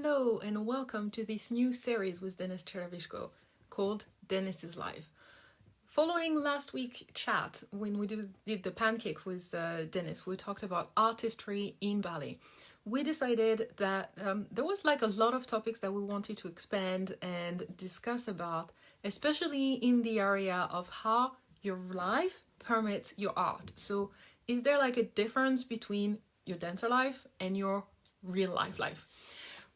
Hello and welcome to this new series with Dennis Cherevychko called Dennis's Life. Following last week's chat, when we did the pancake with Dennis, we talked about artistry in ballet. We decided that there was like a lot of topics that we wanted to expand and discuss about, especially in the area of how your life permits your art. So is there like a difference between your dancer life and your real life?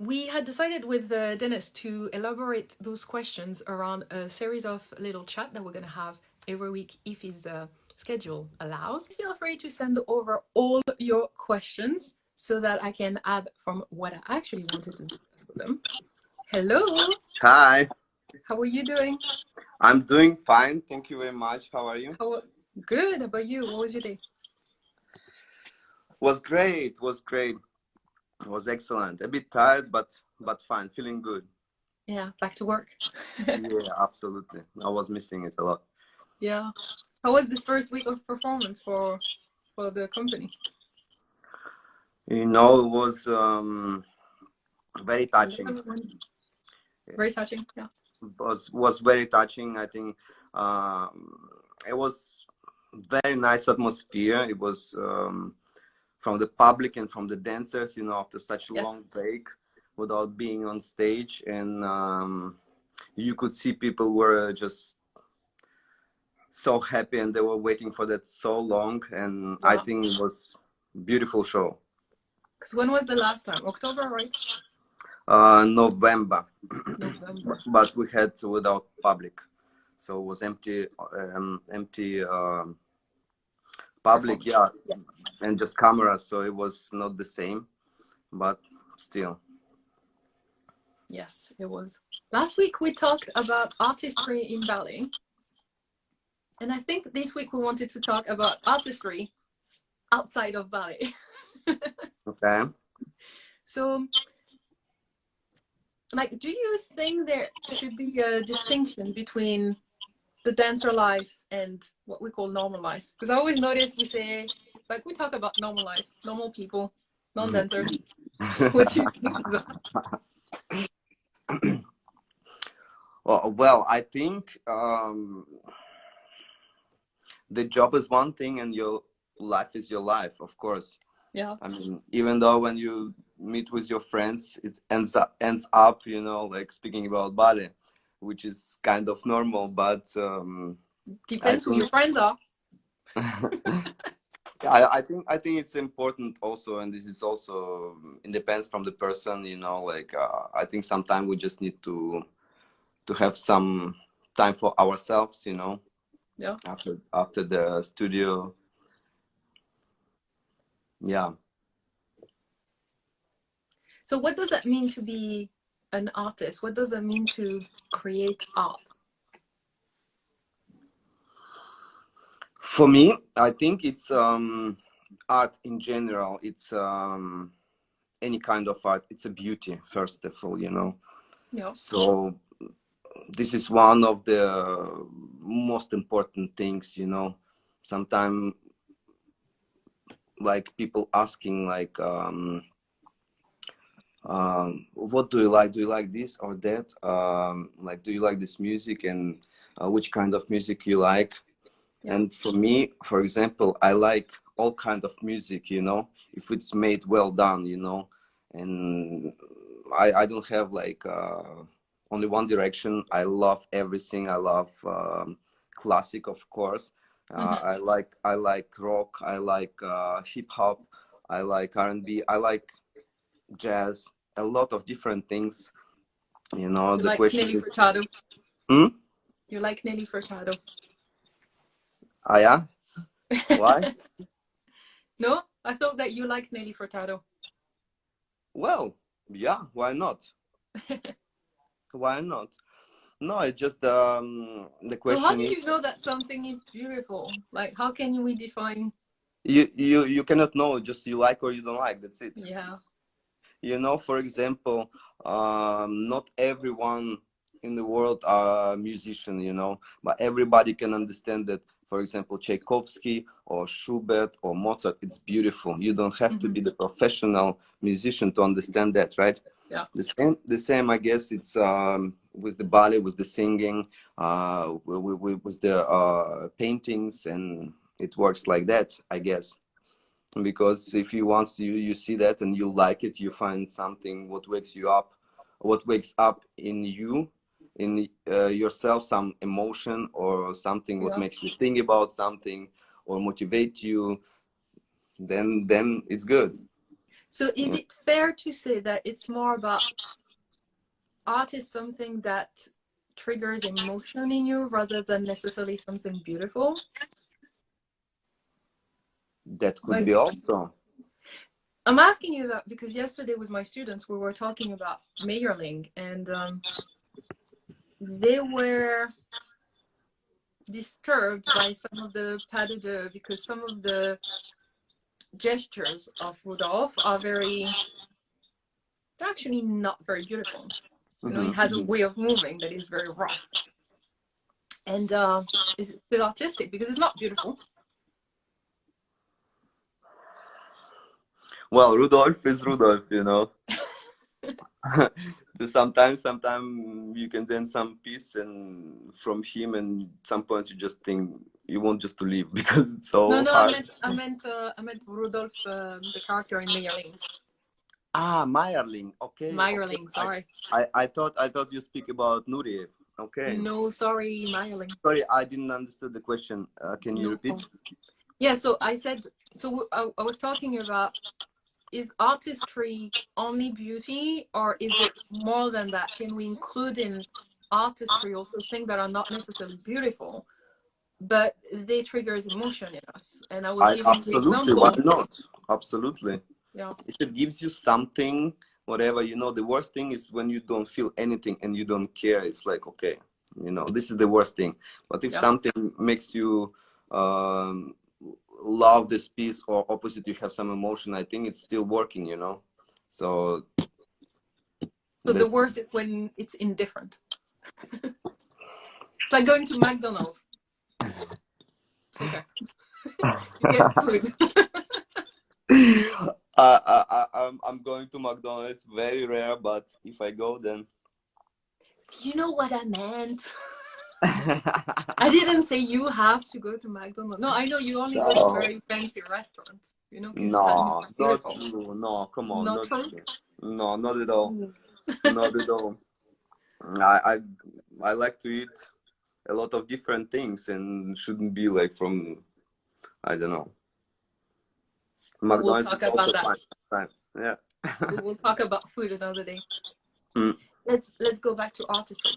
We had decided with Dennis to elaborate those questions around a series of little chat that we're going to have every week if his schedule allows. Feel free to send over all your questions so that I can add from what I actually wanted to discuss with them. Hello. Hi. How are you doing? I'm doing fine. Thank you very much. How are you? Good. How about you? What was your day? Was great. It was excellent. A bit tired, but fine. Feeling good. Yeah, back to work. Yeah, absolutely. I was missing it a lot. Yeah. How was this first week of performance for the company? You know, it was very touching. Very touching, yeah. Was very touching. I think it was very nice atmosphere. It was from the public and from the dancers, you know, after such a long break without being on stage. And you could see people were just so happy and they were waiting for that so long. And I think it was a beautiful show. Because when was the last time? October, right? November. But we had without public. So it was empty public, yeah, and just cameras, so it was not the same, but still. Yes, it was. Last week we talked about artistry in ballet, and I think this week we wanted to talk about artistry outside of ballet. Okay. So, like, do you think there should be a distinction between the dancer life and what we call normal life? Because I always notice we say, like, we talk about normal life, normal people, non-dancers. What do you think of that? Well, I think the job is one thing and your life is your life, of course. Yeah. I mean, even though when you meet with your friends, it ends up, you know, like speaking about ballet, which is kind of normal, but depends who your friends are. I think it's important also, and this is also, it depends from the person, you know, like I think sometimes we just need to have some time for ourselves, you know. Yeah. After the studio. Yeah. So what does that mean to be an artist? What does it mean to create art? For me, I think it's art in general. It's any kind of art. It's a beauty, first of all, you know. Yeah. So this is one of the most important things, you know. Sometimes, like, people asking, like, what do you like? Do you like this or that? Like, do you like this music, and which kind of music you like? Yeah. And for me, for example, I like all kind of music, you know, if it's made well done, you know. And I don't have like only one direction. I love everything. I love classic, of course. I like rock. I like hip hop. I like R&B. I like jazz. A lot of different things. You know, you the like question Nelly is. Furtado. You like Nelly Furtado? Ah, yeah. Why? No, I thought that you liked Nelly Furtado. Well, yeah, why not? Why not? No, it's just the question. So how do you know that something is beautiful? Like, how can we define? You cannot know. Just you like or you don't like. That's it. Yeah. You know, for example, not everyone in the world are musician, you know, but everybody can understand that. For example, Tchaikovsky or Schubert or Mozart, it's beautiful. You don't have to be the professional musician to understand that, right? Yeah. The same. I guess it's with the ballet, with the singing, with the paintings, and it works like that, I guess. Because if you once you see that and you like it, you find something what wakes you up, what wakes up in you, in yourself, some emotion or something what Yeah. makes you think about something or motivate you, then it's good. So is it fair to say that it's more about art is something that triggers emotion in you rather than necessarily something beautiful? That could Like, be also. I'm asking you that because yesterday with my students, we were talking about Meyerling, and they were disturbed by some of the pas de deux because some of the gestures of Rudolph are it's actually not very beautiful. You know, he has a way of moving that is very rough. And it's still artistic because it's not beautiful. Well, Rudolph is Rudolph, you know. Sometimes you can dance some piece and from him, and at some point you just think you want just to leave because it's so No, hard. I meant Rudolph, the character in Meyerling. Ah, Meyerling. Okay, okay. Meyerling, sorry. I thought you speak about Nureyev. Okay. No, sorry, Meyerling. Sorry, I didn't understand the question. Can you No repeat? problem. Yeah, so I said, I was talking about, is artistry only beauty or is it more than that? Can we include in artistry also things that are not necessarily beautiful, but they triggers emotion in us? And I was I giving the absolutely. Why example. not? Absolutely. Yeah. If it gives you something, whatever, you know, the worst thing is when you don't feel anything and you don't care. It's like, okay, you know, this is the worst thing. But if Yeah. something makes you um, love this piece or opposite, you have some emotion, I think it's still working, you know. So the worst is when it's indifferent. It's like going to McDonald's. It's okay. You get food. I'm going to McDonald's, very rare, but if I go, then You know what I meant? I didn't say you have to go to McDonald's. No, I know you only go to very fancy restaurants, you know, because no, it's not beautiful. true. No, come on, Not not true? true. No, not at all. Not at all. I I like to eat a lot of different things and shouldn't be like from, I don't know. We'll McDonald's talk is about also that. fine. Yeah. We'll talk about food another day. Mm. Let's go back to artistry.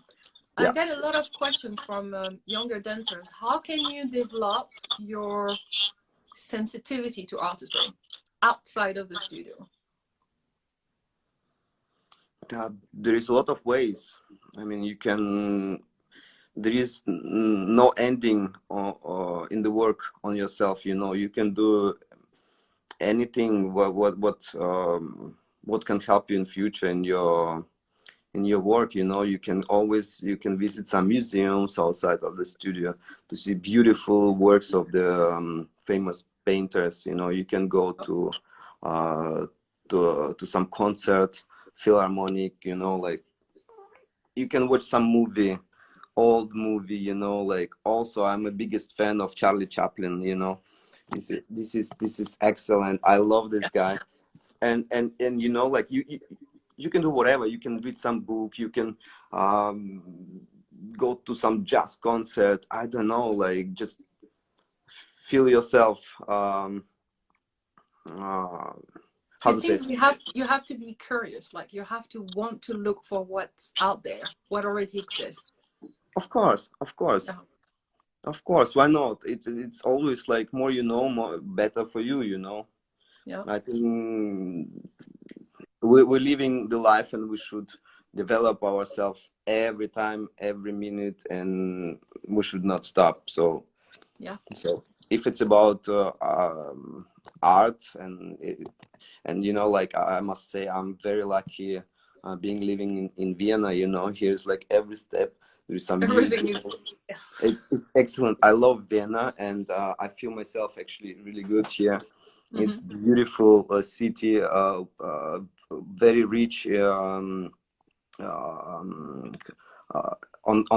Yeah. I get a lot of questions from younger dancers. How can you develop your sensitivity to artistry outside of the studio? There is a lot of ways. I mean, you can. There is no ending in the work on yourself. You know, you can do anything. What can help you in future in your work. You know, you can visit some museums outside of the studio to see beautiful works of the famous painters. You know, you can go to some concert, philharmonic. You know, like you can watch some old movie. You know, like also I'm a biggest fan of Charlie Chaplin. You know, this is excellent. I love this guy. And you know, like you can do whatever. You can read some book, you can um go to some jazz concert, I don't know, like just feel yourself uh So how it to say seems it? you have to be curious, like you have to want to look for what's out there, what already exists. Of course, Yeah. of course, why not? It's always like more you know, more better for you, you know. Yeah. I think we're living the life and we should develop ourselves every time, every minute, and we should not stop. So Yeah. so if it's about art and you know, like I must say I'm very lucky being living in Vienna. You know, here's like every step there's some Everything music. is yes. It's excellent. I love Vienna, and I feel myself actually really good here. Mm-hmm. It's beautiful city, very rich um, on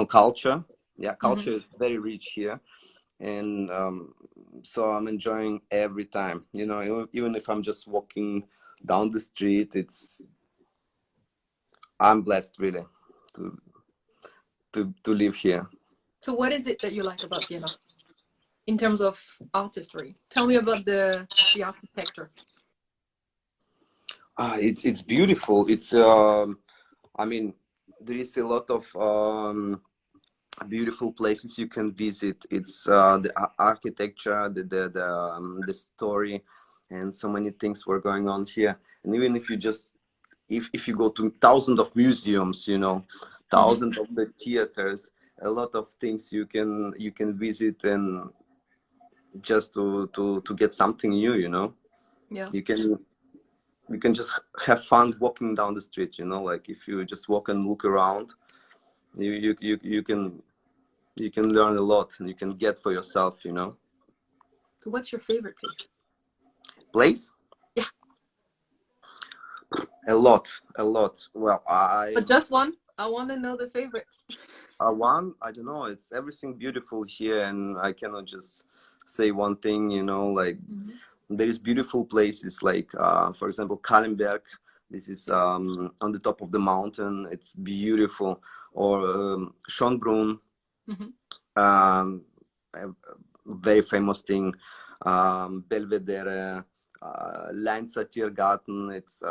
culture. Yeah, culture is very rich here, and so I'm enjoying every time. You know, even if I'm just walking down the street, I'm blessed really to to live here. So what is it that you like about Vienna in terms of artistry? Tell me about the architecture. It's beautiful. I mean, there is a lot of beautiful places you can visit. It's the architecture, the story, and so many things were going on here. And even if you just if you go to thousands of museums, you know, thousands of the theaters, a lot of things you can visit, and just to get something new, you know. Yeah. You can just have fun walking down the street, you know, like if you just walk and look around, you can learn a lot, and you can get for yourself, you know. So what's your favorite place? Place? Yeah. A lot, a lot. Well, But just one? I want to know the favorite. one, I don't know. It's everything beautiful here, and I cannot just say one thing, you know. Like there is beautiful places, like for example, Kallenberg. This is on the top of the mountain. It's beautiful. Or Schönbrunn, a very famous thing. Belvedere, Leinzer Tiergarten. It's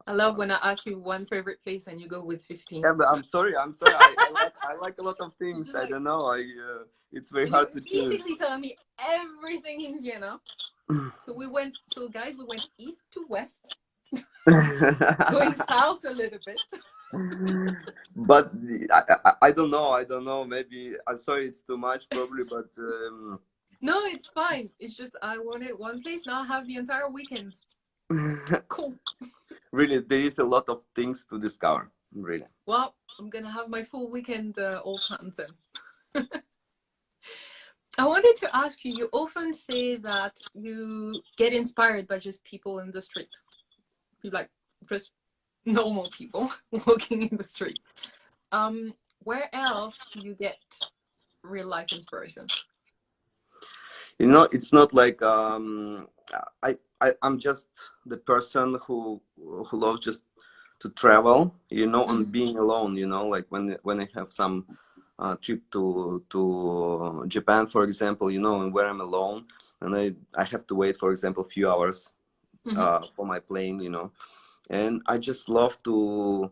I love when I ask you one favorite place and you go with 15. yeah, but I'm sorry. I like a lot of things. I don't know. It's very hard to choose. Basically telling me everything in Vienna. So guys, we went east to west, going south a little bit. But I don't know. I don't know. Maybe I'm sorry. It's too much, probably. But no, it's fine. It's just I wanted one place. Now I have the entire weekend. Cool. Really, there is a lot of things to discover. Really. Well, I'm gonna have my full weekend all planned then. I wanted to ask you. You often say that you get inspired by just people in the street. You like just normal people walking in the street. Where else do you get real life inspiration? You know, it's not like I'm just the person who loves just to travel, you know, and being alone, you know, like when I have some trip to Japan, for example, you know, and where I'm alone, and I have to wait, for example, a few hours for my plane, you know, and I just love to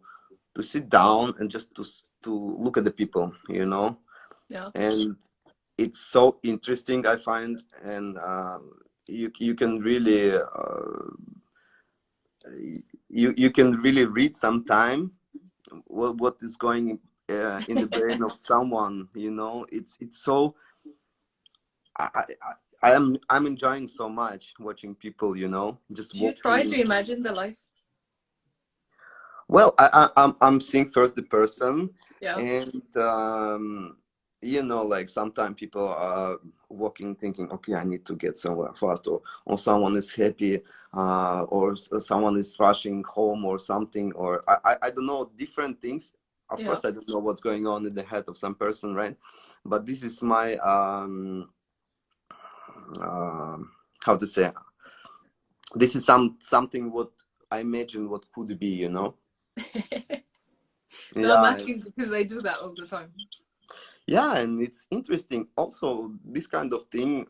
sit down and just to look at the people, you know. Yeah. And it's so interesting, I find, and you can really you can really read sometime what is going in the brain of someone, you know. It's so I, I'm enjoying so much watching people, you know, just Do you try walking. to imagine the life? Well, I'm seeing first the person, Yeah. and you know, like sometimes people are walking thinking, okay, I need to get somewhere fast, or someone is happy, or someone is rushing home or something, or I don't know, different things. Of course, I don't know what's going on in the head of some person, right? But this is my how to say, this is something what I imagine what could be, you know. No, I'm asking because I do that all the time. Yeah, and it's interesting. Also, this kind of things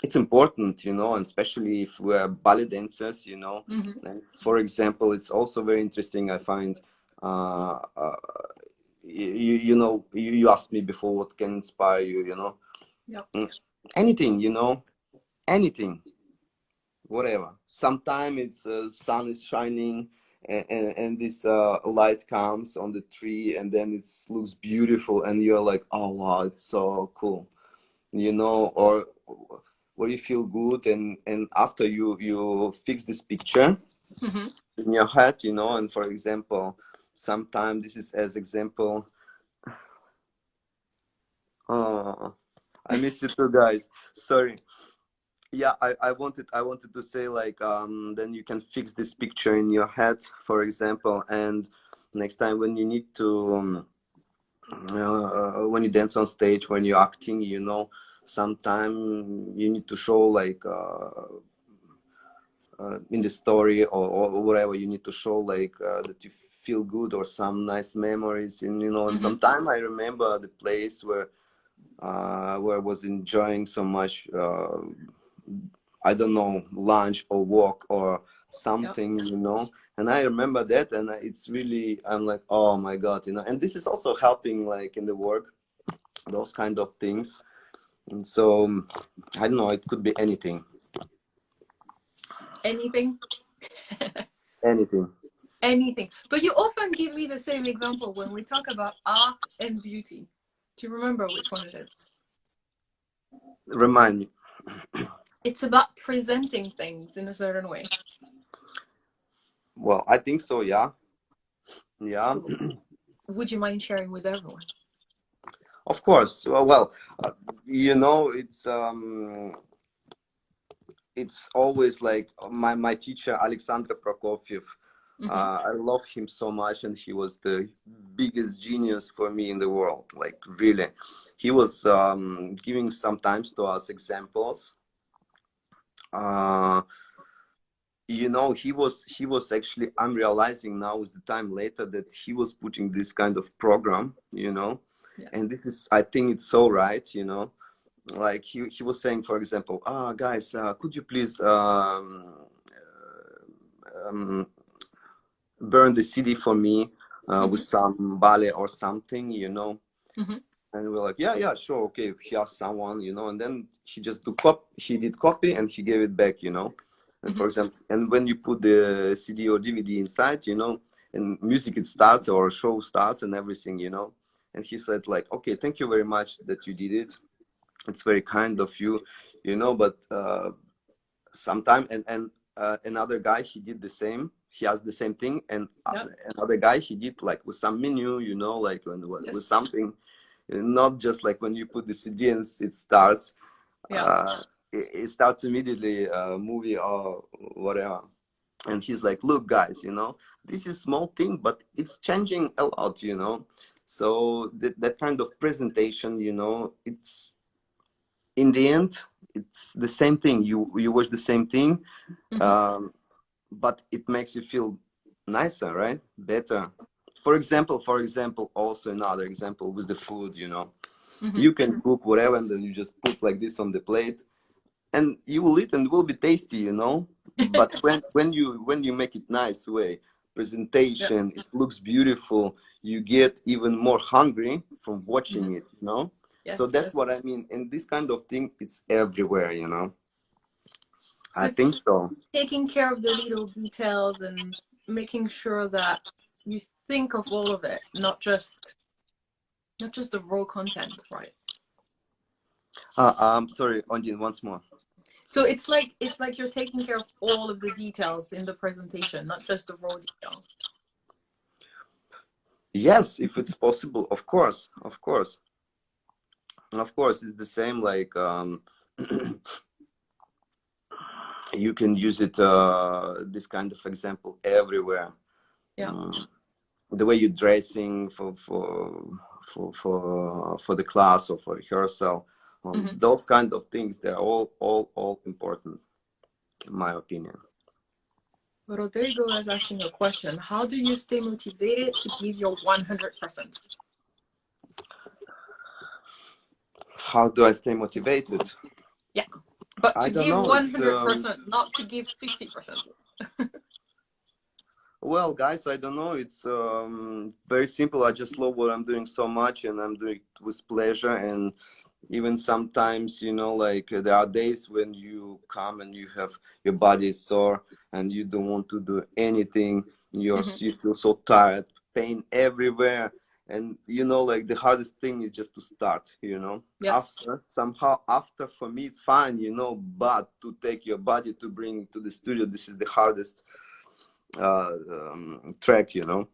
it's important, you know, and especially if we're ballet dancers, you know. And for example, it's also very interesting. I find, you know, you asked me before what can inspire you, you know. Yeah. Anything, you know, anything, whatever. Sometimes it's sun is shining, and this light comes on the tree, and then it looks beautiful, and you're like, oh wow, it's so cool, you know. Or you feel good, and after you fix this picture in your head, you know. And for example, sometimes this is as example, oh, I miss you too, guys, sorry. yeah, I wanted to say like then you can fix this picture in your head, for example, and next time when you need to when you dance on stage, when you're acting, you know, sometime you need to show like in the story, or whatever, you need to show like that you feel good or some nice memories, and you know, and sometime I remember the place where I was enjoying so much, I don't know, lunch or walk or Yeah. something, you know. And I remember that, and it's really, I'm like, oh my God, you know. And this is also helping, like in the work, those kind of things. And so, I don't know, it could be anything, Anything? anything. Anything. But you often give me the same example when we talk about art and beauty. Do you remember which one it is? Remind me. It's about presenting things in a certain way. Well, I think so. Yeah, yeah. So, would you mind sharing with everyone? Of course. Well, you know, it's always like my teacher Alexander Prokofiev. I love him so much, and he was the biggest genius for me in the world. Like really, he was giving sometimes to us examples. You know, he was actually, I'm realizing now with the time later that he was putting this kind of program, you know, Yeah. and this is, I think it's so right, you know. Like he was saying, for example, guys, could you please burn the CD for me with some ballet or something, you know. And we're like, yeah, yeah, sure, okay. He asked someone, you know, and then he just he did copy and he gave it back, you know. And for example, and when you put the CD or DVD inside, you know, and music it starts or show starts and everything, you know. And he said like, okay, thank you very much that you did it. It's very kind of you, you know. But sometime, and another guy, he did the same. He asked the same thing, and another guy, he did like with some menu, you know, like with something, not just like when you put the CD and it starts. It starts immediately, movie or whatever. And he's like, look guys, you know, this is small thing, but it's changing a lot, you know. So that kind of presentation, you know, it's in the end, it's the same thing. You watch the same thing, but it makes you feel nicer, right? Better. For example, also another example with the food, you know. You can cook whatever, and then you just put like this on the plate, and you will eat, and it will be tasty, you know. But when you make it nice way, presentation, it looks beautiful, you get even more hungry from watching it, you know. So that's what I mean. And this kind of thing, it's everywhere, you know. So I think it's so. taking care of the little details and making sure that you think of all of it, not just the raw content, right? I'm sorry, Ondine, once more. So it's like you're taking care of all of the details in the presentation, not just the raw details. Yes, if it's possible, of course, of course. Of course, it's the same like you can use it, this kind of example everywhere. The way you're dressing for the class or for rehearsal, those kind of things, they're all important, in my opinion. Rodrigo is asking a question. How do you stay motivated to give your 100%? How do I stay motivated? Yeah, but to I don't give know. 100%, not to give 50%. Well, guys, I don't know. It's very simple. I just love what I'm doing so much, and I'm doing it with pleasure. And even sometimes, you know, like there are days when you come and you have your body is sore and you don't want to do anything. You feel so tired, pain everywhere. And, you know, like the hardest thing is just to start, you know. After for me, it's fine, you know, but to take your body to bring to the studio, this is the hardest track, you know.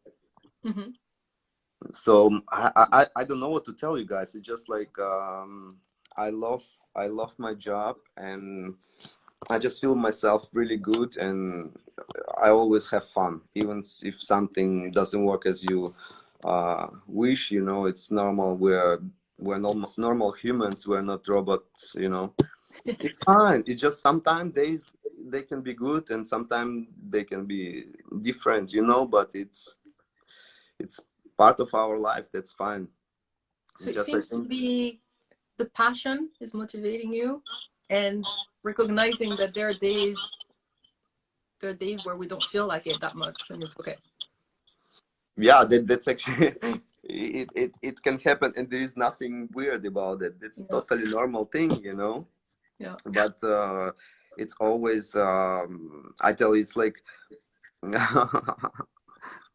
So I don't know what to tell you guys. It's just like I love my job, and I just feel myself really good, and I always have fun, even if something doesn't work as you wish. It's normal. We're normal humans. We're not robots. It's fine. It's just sometimes days they can be good, and sometimes they can be different. But it's part of our life. That's fine. So it Just I seems to think. be the passion is motivating you, and recognizing that there are days where we don't feel like it that much, and it's okay. Yeah, that's actually it can happen, and there is nothing weird about it. It's Yeah. totally normal thing. Yeah. But it's always I tell you, it's like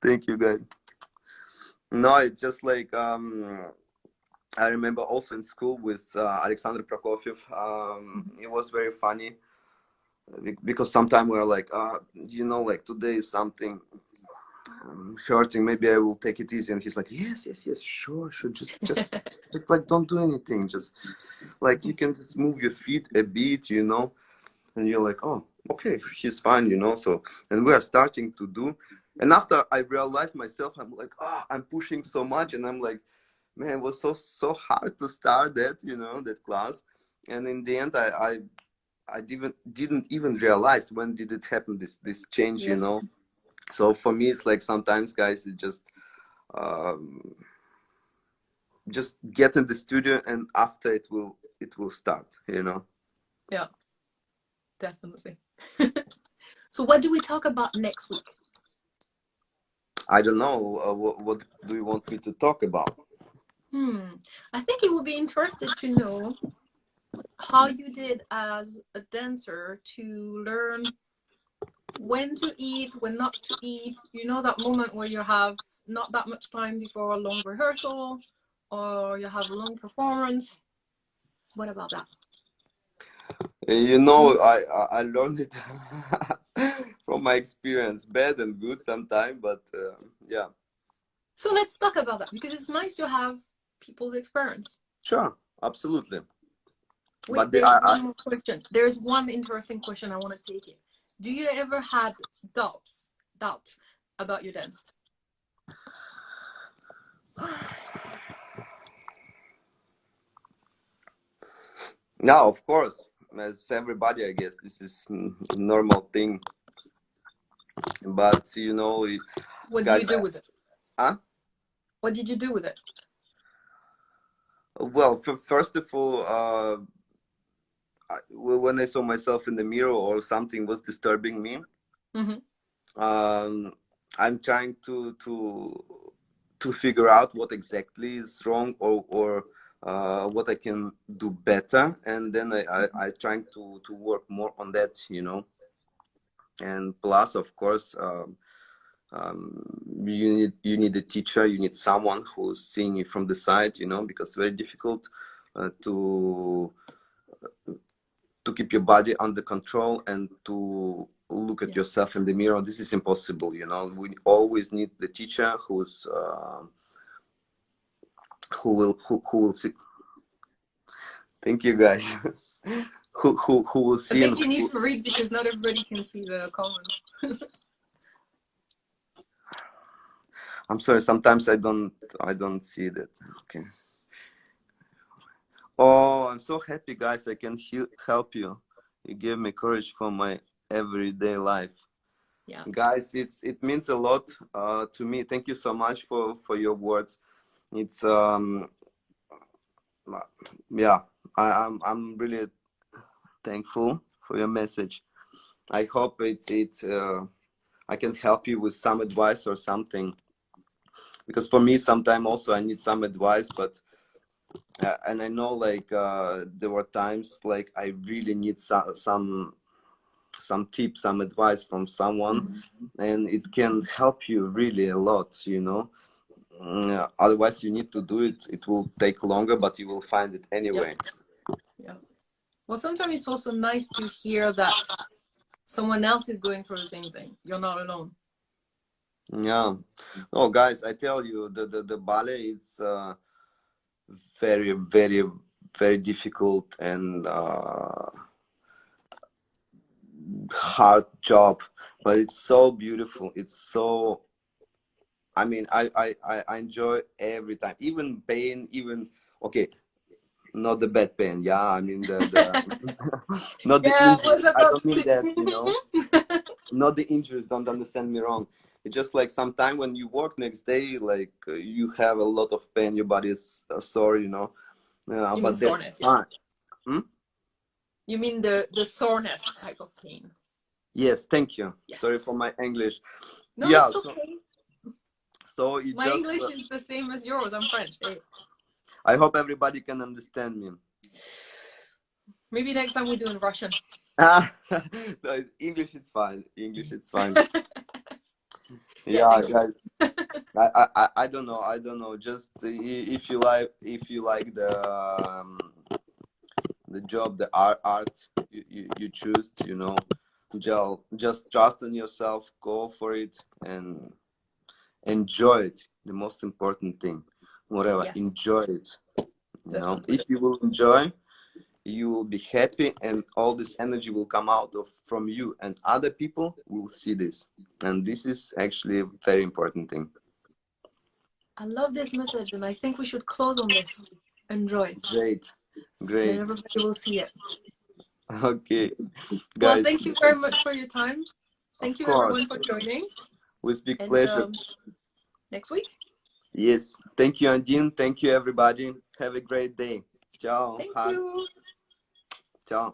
thank you guys. No, it's just like I remember also in school with Alexander Prokofiev. It was very funny because sometimes we're like like today is something hurting, maybe I will take it easy, and he's like, yes, yes, yes, sure, sure, just like don't do anything, just like you can just move your feet a bit, and you're like, oh, okay, he's fine, so, and we are starting to do, and after I realized myself, I'm like, oh, I'm pushing so much, and I'm like, man, it was so hard to start that class, and in the end I didn't even realize when did it happen, this change, Yes. so for me it's like sometimes, guys, it um, just get in the studio, and after it will start. Yeah, definitely. So what do we talk about next week? I don't know, what do you want me to talk about? I think it would be interested to know how you did as a dancer to learn when to eat, when not to eat. That moment where you have not that much time before a long rehearsal, or you have a long performance. What about that? I learned it from my experience, bad and good sometimes, but yeah. So let's talk about that, because it's nice to have people's experience. Sure, absolutely. Wait, But there's one more question. There's one interesting question I want to take it. Do you ever had doubts about your dance? now, of course, as everybody, I guess this is normal thing, but What do you guys, do with it? huh? What did you do with it? Well, first of all, when I saw myself in the mirror or something was disturbing me, Mm-hmm. I'm trying to figure out what exactly is wrong, or what I can do better, and then I trying to work more on that, and plus, of course, you need a teacher, you need someone who's seeing you from the side, because it's very difficult to keep your body under control and to look at yourself in the mirror. This is impossible. We always need the teacher who will see. Thank you, guys. who will I see think and you need to read, because not everybody can see the comments. I'm sorry, sometimes I don't see that. Okay. Oh, I'm so happy, guys, I can help you. You gave me courage for my everyday life. Yeah. Guys, it means a lot to me. Thank you so much for your words. It's yeah, I'm really thankful for your message. I hope I can help you with some advice or something, because for me sometimes also I need some advice, but and I know, like, there were times like I really need some tips, some advice from someone, and it can help you really a lot. Otherwise you need to do it, it will take longer, but you will find it anyway. Yeah. Well, sometimes it's also nice to hear that someone else is going through the same thing. You're not alone. Yeah. Oh, guys, I tell you, the ballet, it's very, very, very difficult and hard job, but it's so beautiful. It's so, I mean, I enjoy every time, even pain, even, okay, not the bad pain, yeah, I mean the not the Yeah, injuries, was I about don't mean that, you know, to. not the injuries, don't understand me wrong. It's just like sometime when you work next day, like you have a lot of pain, your body is sore, you know, You mean but that's soreness? Yeah. fine. Hmm? You mean the soreness type of pain? Yes, thank you. Sorry Yes. for my English. No, Yeah, it's okay. so you My just English is the same as yours. I'm French. Hey. I hope everybody can understand me. Maybe next time we do in Russian. Ah, no, English is fine. English is fine. Yeah, Yeah, thank you. guys. I don't know. I don't know. Just if you like the job, the art you choose, you know, just trust in yourself, go for it, and enjoy it. The most important thing, whatever, Yes, enjoy it. You know, definitely. if you will enjoy, you will be happy, and all this energy will come out of from you, and other people will see this, and this is actually a very important thing. I love this message, and I think we should close on this. Enjoy, Great, and then great. everybody will see it. Okay, Well, guys, thank you very much for your time. of Thank you, course, everyone, for joining. with big And pleasure. next week. Yes, thank you, Andine. Thank you, everybody. Have a great day. Ciao. Thank Hugs. you. Ciao.